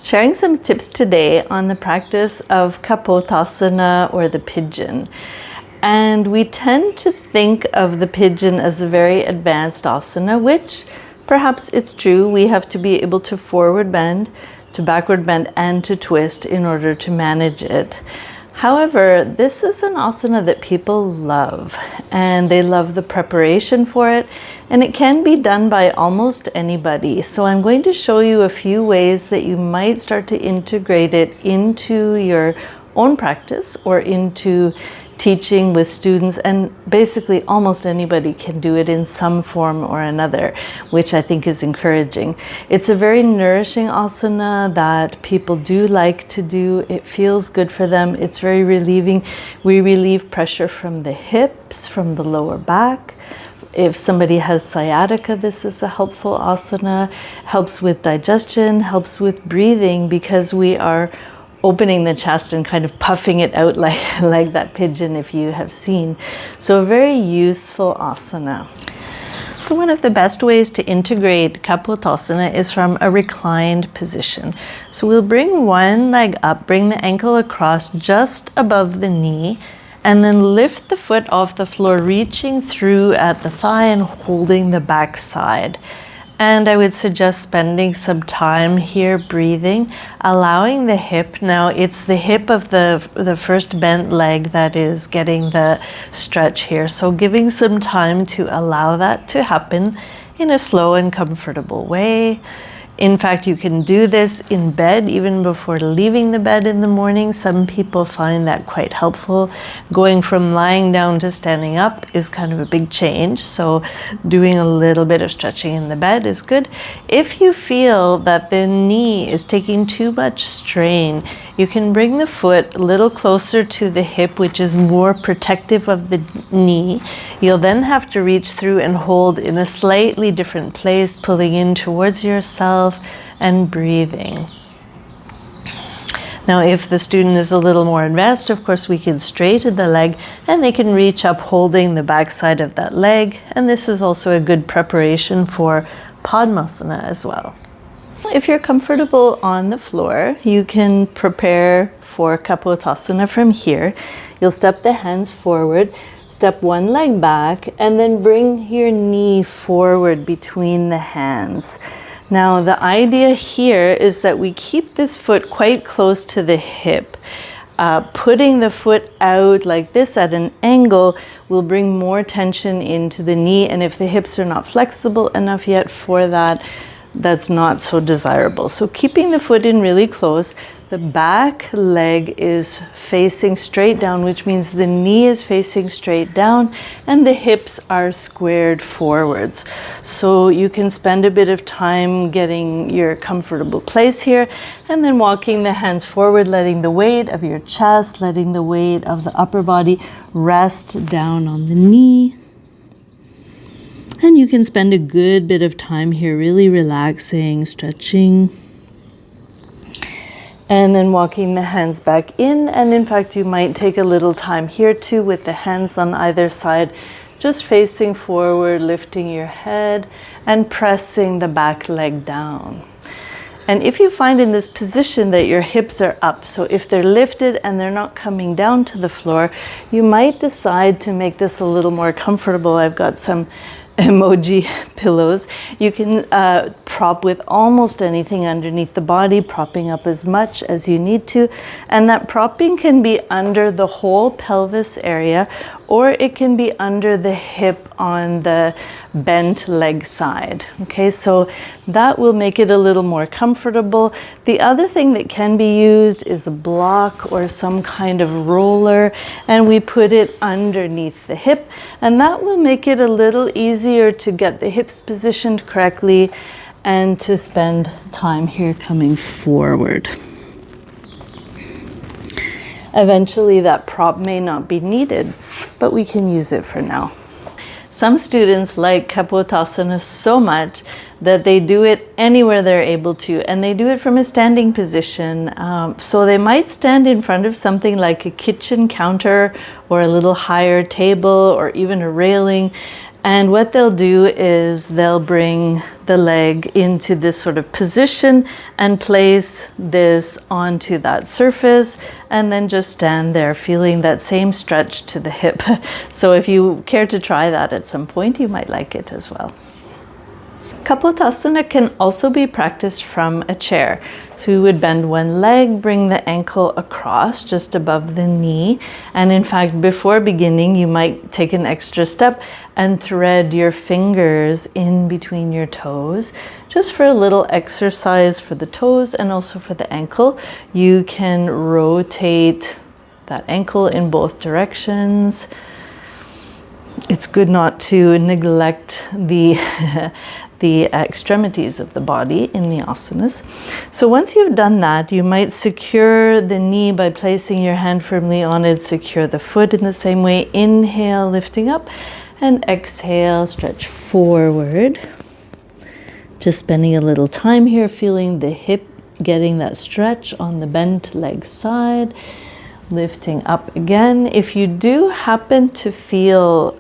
Sharing some tips today on the practice of Kapotaasana or the pigeon. And we tend to think of the pigeon as a very advanced asana, which perhaps it's true. We have to be able to forward bend, to backward bend, and to twist in order to manage it. However, this is an asana that people love, and they love the preparation for it, and it can be done by almost anybody. So I'm going to show you a few ways that you might start to integrate it into your own practice or into teaching with students, and basically almost anybody can do it in some form or another, which I think is encouraging. It's a very nourishing asana that people do like to do. It feels good for them. It's very relieving. We relieve pressure from the hips, from the lower back. If somebody has sciatica, this is a helpful asana. Helps with digestion, helps with breathing, because we are opening the chest and kind of puffing it out like that pigeon, if you have seen. So a very useful asana. So one of the best ways to integrate Kapotaasana is from a reclined position. So we'll bring one leg up, bring the ankle across just above the knee, and then lift the foot off the floor, reaching through at the thigh and holding the back side. And I would suggest spending some time here breathing, allowing the hip. Now it's the hip of the first bent leg that is getting the stretch here. So giving some time to allow that to happen in a slow and comfortable way. In fact, you can do this in bed even before leaving the bed in the morning. Some people find that quite helpful. Going from lying down to standing up is kind of a big change, so doing a little bit of stretching in the bed is good. If you feel that the knee is taking too much strain, you can bring the foot a little closer to the hip, which is more protective of the knee. You'll then have to reach through and hold in a slightly different place, pulling in towards yourself and breathing. Now, if the student is a little more advanced, of course, we can straighten the leg and they can reach up holding the back side of that leg. And this is also a good preparation for Padmasana as well. If you're comfortable on the floor, you can prepare for Kapotaasana from here. You'll step the hands forward, step one leg back, and then bring your knee forward between the hands. Now, the idea here is that we keep this foot quite close to the hip. Putting the foot out like this at an angle will bring more tension into the knee, and if the hips are not flexible enough yet for that, that's not so desirable. So keeping the foot in really close, the back leg is facing straight down, which means the knee is facing straight down and the hips are squared forwards. So you can spend a bit of time getting your comfortable place here, and then walking the hands forward, letting the weight of your chest, letting the weight of the upper body rest down on the knee. And you can spend a good bit of time here really relaxing, stretching, and then walking the hands back in. And in fact, you might take a little time here too with the hands on either side, just facing forward, lifting your head and pressing the back leg down. And if you find in this position that your hips are up, so if they're lifted and they're not coming down to the floor, you might decide to make this a little more comfortable. I've got some emoji pillows. You can prop with almost anything underneath the body, propping up as much as you need to. And that propping can be under the whole pelvis area, or it can be under the hip on the bent leg side. Okay, so that will make it a little more comfortable. The other thing that can be used is a block or some kind of roller, and we put it underneath the hip, and that will make it a little easier to get the hips positioned correctly and to spend time here coming forward. Eventually that prop may not be needed, but we can use it for now. Some students like Kapotaasana so much that they do it anywhere they're able to, and they do it from a standing position. So they might stand in front of something like a kitchen counter or a little higher table or even a railing. And what they'll do is they'll bring the leg into this sort of position and place this onto that surface, and then just stand there feeling that same stretch to the hip. So if you care to try that at some point, you might like it as well. Kapotaasana can also be practiced from a chair. So you would bend one leg, bring the ankle across just above the knee. And in fact, before beginning, you might take an extra step and thread your fingers in between your toes, just for a little exercise for the toes and also for the ankle. You can rotate that ankle in both directions. It's good not to neglect the the extremities of the body in the asanas. So once you've done that, you might secure the knee by placing your hand firmly on it, secure the foot in the same way. Inhale, lifting up, and exhale, stretch forward. Just spending a little time here, feeling the hip, getting that stretch on the bent leg side. Lifting up again. If you do happen to feel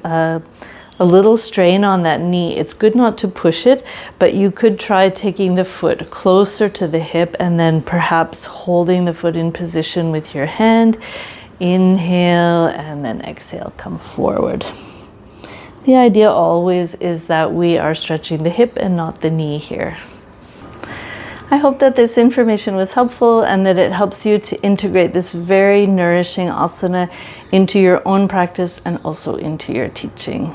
a little strain on that knee, it's good not to push it, but you could try taking the foot closer to the hip and then perhaps holding the foot in position with your hand. Inhale and then exhale, come forward. The idea always is that we are stretching the hip and not the knee here. I hope that this information was helpful and that it helps you to integrate this very nourishing asana into your own practice and also into your teaching.